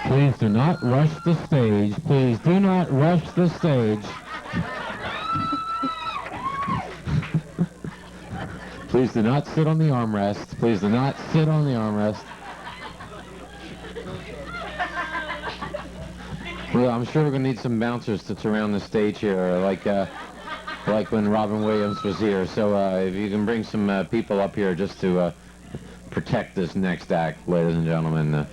Please do not rush the stage. Please do not rush the stage. Please do not sit on the armrest. Please do not sit on the armrest. Well, I'm sure we're going to need some bouncers to surround the stage here, like when Robin Williams was here. So if you can bring some people up here just to protect this next act, ladies and gentlemen.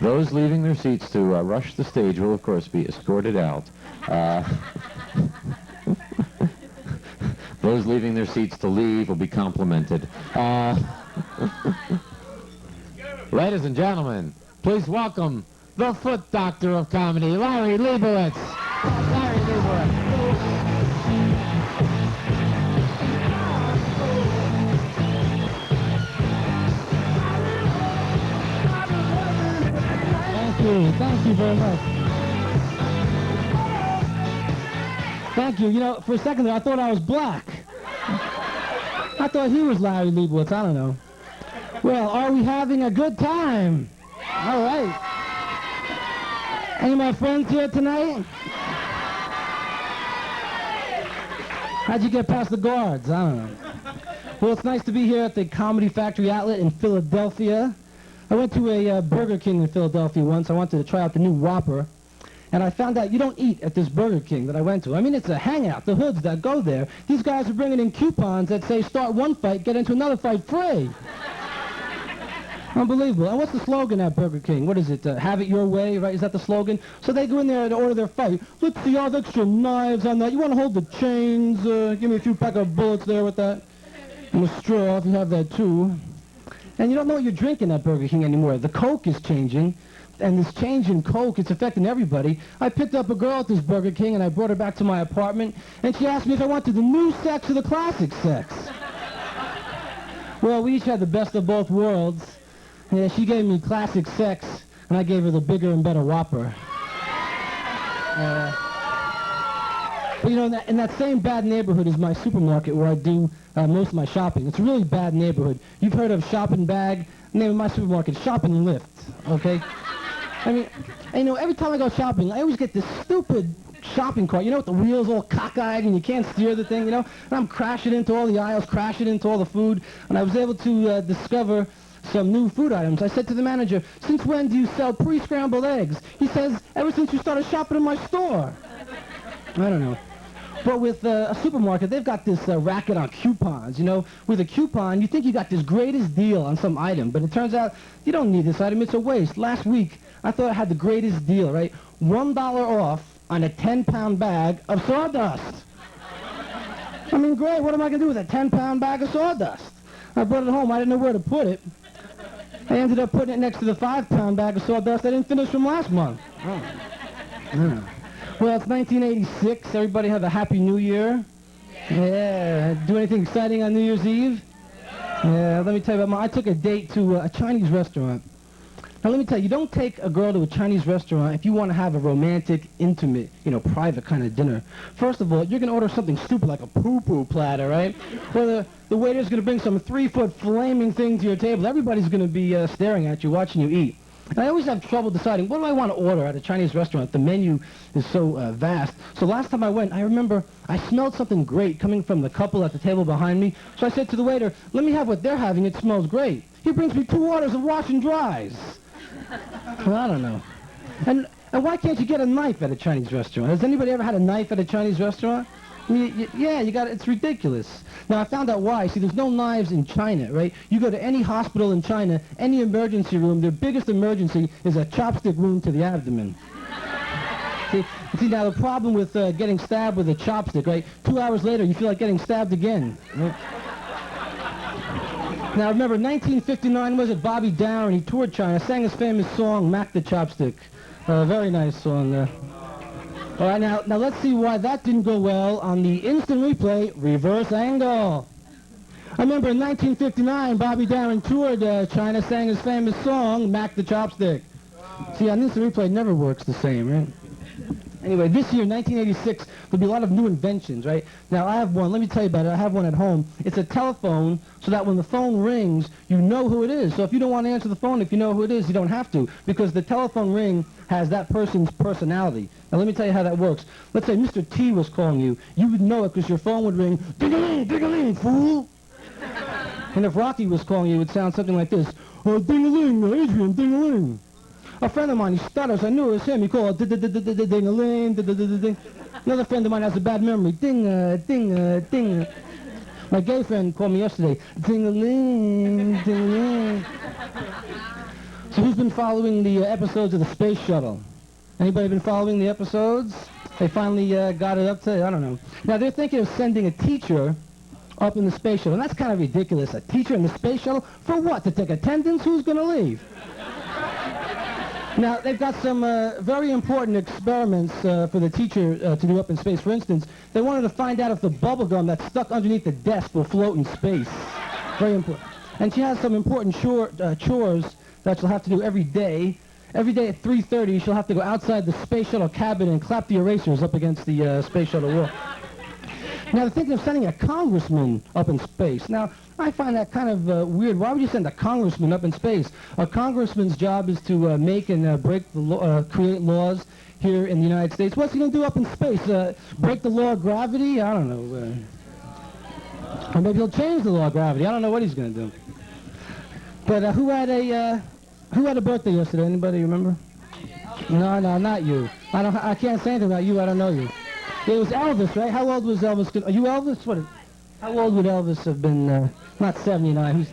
Those leaving their seats to rush the stage will, of course, be escorted out. Those leaving their seats to leave will be complimented. Ladies and gentlemen, please welcome the foot doctor of comedy, Larry Leibowitz. Larry Leibowitz. Thank you very much. Thank you. You know, for a second there, I thought I was black. I thought he was Larry Leibowitz. I don't know. Well, are we having a good time? All right. Any of my friends here tonight? How'd you get past the guards? I don't know. Well, it's nice to be here at the Comedy Factory Outlet in Philadelphia. I went to a Burger King in Philadelphia once. I wanted to try out the new Whopper. And I found out you don't eat at this Burger King that I went to. I mean, it's a hangout. The hoods that go there, these guys are bringing in coupons that say start one fight, get into another fight free. Unbelievable. And what's the slogan at Burger King? What is it? Have it your way, right? Is that the slogan? So they go in there to order their fight. Let's see all the extra knives on that. You want to hold the chains? Give me a few pack of bullets there with that. And a straw if you have that too. And you don't know what you're drinking at Burger King anymore. The Coke is changing. And this change in Coke, it's affecting everybody. I picked up a girl at this Burger King, and I brought her back to my apartment, and she asked me if I wanted the new sex or the classic sex. Well, we each had the best of both worlds. Yeah, she gave me classic sex, and I gave her the bigger and better Whopper. But you know, in that same bad neighborhood is my supermarket where I do most of my shopping. It's a really bad neighborhood. You've heard of Shop and Bag? The name of my supermarket is Shop and Lift, okay? I mean, and, you know, every time I go shopping, I always get this stupid shopping cart, you know, with the wheels all cockeyed and you can't steer the thing, you know? And I'm crashing into all the aisles, crashing into all the food, and I was able to discover some new food items. I said to the manager, since when do you sell pre-scrambled eggs? He says, ever since you started shopping in my store. I don't know. But with a supermarket, they've got this racket on coupons, you know. With a coupon, you think you got this greatest deal on some item, but it turns out you don't need this item. It's a waste. Last week, I thought I had the greatest deal, right? $1 off on a 10-pound bag of sawdust. I mean, great. What am I going to do with a 10-pound bag of sawdust? I brought it home. I didn't know where to put it. I ended up putting it next to the 5-pound bag of sawdust I didn't finish from last month. Oh. Well, it's 1986. Everybody have a Happy New Year. Yeah. Do anything exciting on New Year's Eve? Yeah. Let me tell you about I took a date to a Chinese restaurant. Now, let me tell you, you don't take a girl to a Chinese restaurant if you want to have a romantic, intimate, you know, private kind of dinner. First of all, you're going to order something stupid like a poo-poo platter, right? Or the waiter's going to bring some 3-foot flaming thing to your table. Everybody's going to be staring at you, watching you eat. And I always have trouble deciding, what do I want to order at a Chinese restaurant? The menu is so vast. So last time I went, I remember I smelled something great coming from the couple at the table behind me. So I said to the waiter, let me have what they're having. It smells great. He brings me 2 orders of wash and dries. Well, I don't know. And why can't you get a knife at a Chinese restaurant? Has anybody ever had a knife at a Chinese restaurant? I mean, yeah, you got it. It's ridiculous. Now, I found out why. See, there's no knives in China, right? You go to any hospital in China, any emergency room, their biggest emergency is a chopstick wound to the abdomen. See, now the problem with getting stabbed with a chopstick, right? 2 hours later, you feel like getting stabbed again. Right? Now, remember, 1959, was it Bobby Darin? He toured China, sang his famous song, Mac the Chopstick. Very nice song. All right, now let's see why that didn't go well on the instant replay, reverse angle. I remember in 1959, Bobby Darin toured China, sang his famous song, Mac the Chopstick. See, on instant replay, it never works the same, right? Anyway, this year, 1986, there'll be a lot of new inventions, right? Now, I have one. Let me tell you about it. I have one at home. It's a telephone so that when the phone rings, you know who it is. So if you don't want to answer the phone, if you know who it is, you don't have to, because the telephone ring has that person's personality. Now, let me tell you how that works. Let's say Mr. T was calling you. You would know it because your phone would ring, ding-a-ling, ding-a-ling, fool. And if Rocky was calling you, it would sound something like this, oh, ding-a-ling, Adrian, ding-a-ling. A friend of mine, he stutters. I knew it was him. He called ding-a-ling, ding. Another friend of mine has a bad memory. Ding. My gay friend called me yesterday. Ding-a-ling, ding-a-ling. So who's been following the episodes of the space shuttle? Anybody been following the episodes? They finally got it up to, I don't know. Now they're thinking of sending a teacher up in the space shuttle. And that's kind of ridiculous. A teacher in the space shuttle? For what? To take attendance? Who's going to leave? Now, they've got some very important experiments for the teacher to do up in space. For instance, they wanted to find out if the bubble gum that's stuck underneath the desk will float in space. Very important. And she has some important chores that she'll have to do every day. Every day at 3:30, she'll have to go outside the space shuttle cabin and clap the erasers up against the space shuttle wall. Now, they're thinking of sending a congressman up in space. Now, I find that kind of weird. Why would you send a congressman up in space? A congressman's job is to make and break the law, create laws here in the United States. What's he going to do up in space? Break the law of gravity? I don't know. Or maybe he'll change the law of gravity. I don't know what he's going to do. But who had a birthday yesterday? Anybody remember? No, not you. I can't say anything about you. I don't know you. It was Elvis, right? How old was Elvis? Are you Elvis? How old would Elvis have been? Not 79.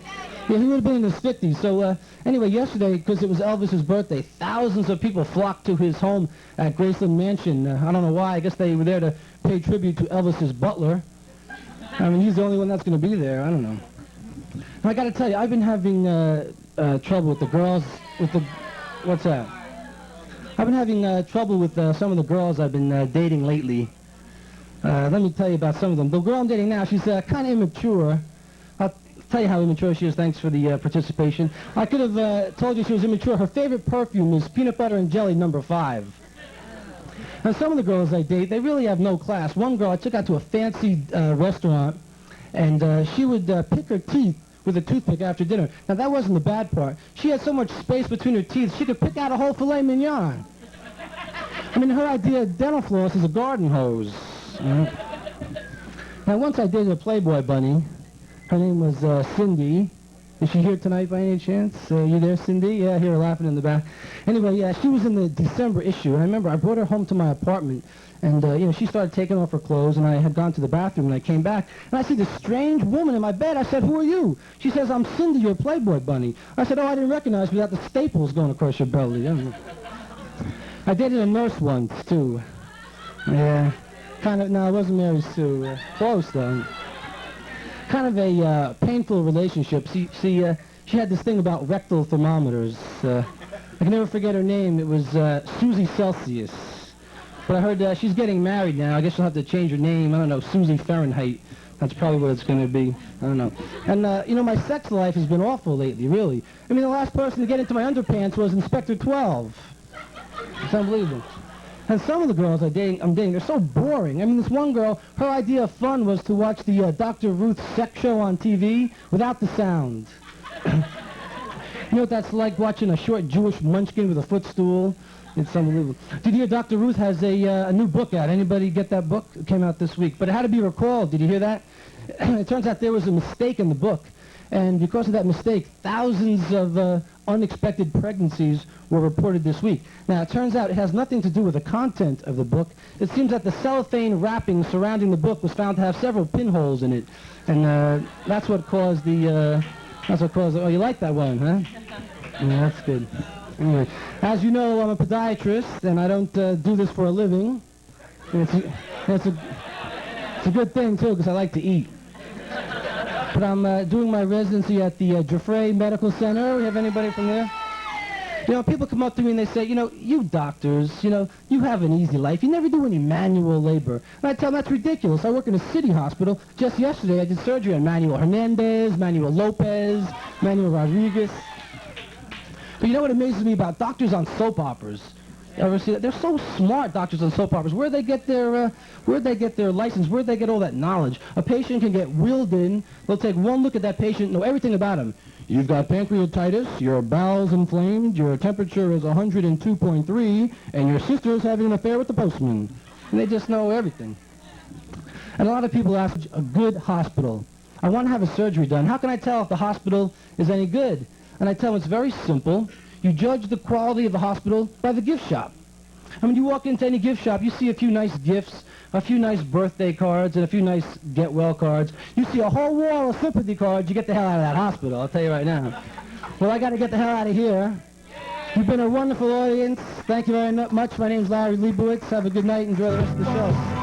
He would have been in his 50s. So anyway, yesterday, because it was Elvis's birthday, thousands of people flocked to his home at Graceland Mansion. I don't know why. I guess they were there to pay tribute to Elvis's butler. I mean, he's the only one that's going to be there. I don't know. I got to tell you, I've been having trouble with the girls. What's that? I've been having trouble with some of the girls I've been dating lately. Let me tell you about some of them. The girl I'm dating now, she's kind of immature. I'll tell you how immature she is. Thanks for the participation. I could have told you she was immature. Her favorite perfume is Peanut Butter and Jelly No. 5. And some of the girls I date, they really have no class. One girl I took out to a fancy restaurant, and she would pick her teeth with a toothpick after dinner. Now, that wasn't the bad part. She had so much space between her teeth, she could pick out a whole filet mignon. I mean, her idea of dental floss is a garden hose. Now, once I dated a Playboy bunny. Her name was Cindy. Is she here tonight by any chance? You there, Cindy? Yeah, I hear her laughing in the back. Anyway, yeah, she was in the December issue. And I remember I brought her home to my apartment. And, she started taking off her clothes. And I had gone to the bathroom. And I came back. And I see this strange woman in my bed. I said, who are you? She says, I'm Cindy, your Playboy bunny. I said, oh, I didn't recognize you without the staples going across your belly. I dated a nurse once, too. Yeah. Kind of, no, it wasn't Mary Sue. Close, though. Kind of a painful relationship. See, she had this thing about rectal thermometers. I can never forget her name. It was Susie Celsius. But I heard she's getting married now. I guess she'll have to change her name. I don't know, Susie Fahrenheit. That's probably what it's going to be. I don't know. And, my sex life has been awful lately, really. I mean, the last person to get into my underpants was Inspector 12. It's unbelievable. And some of the girls I'm dating, they're so boring. I mean, this one girl, her idea of fun was to watch the Dr. Ruth sex show on TV without the sound. You know what that's like, watching a short Jewish munchkin with a footstool? It's unbelievable. Did you hear Dr. Ruth has a new book out? Anybody get that book? It came out this week. But it had to be recalled. Did you hear that? It turns out there was a mistake in the book. And because of that mistake, thousands of unexpected pregnancies were reported this week. Now, it turns out it has nothing to do with the content of the book. It seems that the cellophane wrapping surrounding the book was found to have several pinholes in it. And that's what caused oh, you like that one, huh? Yeah, that's good. Anyway, as you know, I'm a podiatrist, and I don't do this for a living. And it's a good thing, too, because I like to eat. But I'm doing my residency at the Jeffrey Medical Center. We have anybody from there? People come up to me and they say, you doctors, you have an easy life. You never do any manual labor. And I tell them that's ridiculous. I work in a city hospital. Just yesterday I did surgery on Manuel Hernandez, Manuel Lopez, Manuel Rodriguez. But you know what amazes me about doctors on soap operas? Ever see that? They're so smart, doctors on soap operas. Where'd they get their license? Where'd they get all that knowledge? A patient can get wheeled in. They'll take one look at that patient, know everything about him. You've got pancreatitis, your bowels inflamed, your temperature is 102.3, and your sister is having an affair with the postman. And they just know everything. And a lot of people ask, a good hospital. I want to have a surgery done. How can I tell if the hospital is any good? And I tell them it's very simple. You judge the quality of the hospital by the gift shop. I mean, you walk into any gift shop, you see a few nice gifts, a few nice birthday cards, and a few nice get-well cards. You see a whole wall of sympathy cards, you get the hell out of that hospital, I'll tell you right now. Well, I got to get the hell out of here. You've been a wonderful audience. Thank you very much. My name's Larry Leibowitz. Have a good night. Enjoy the rest of the show.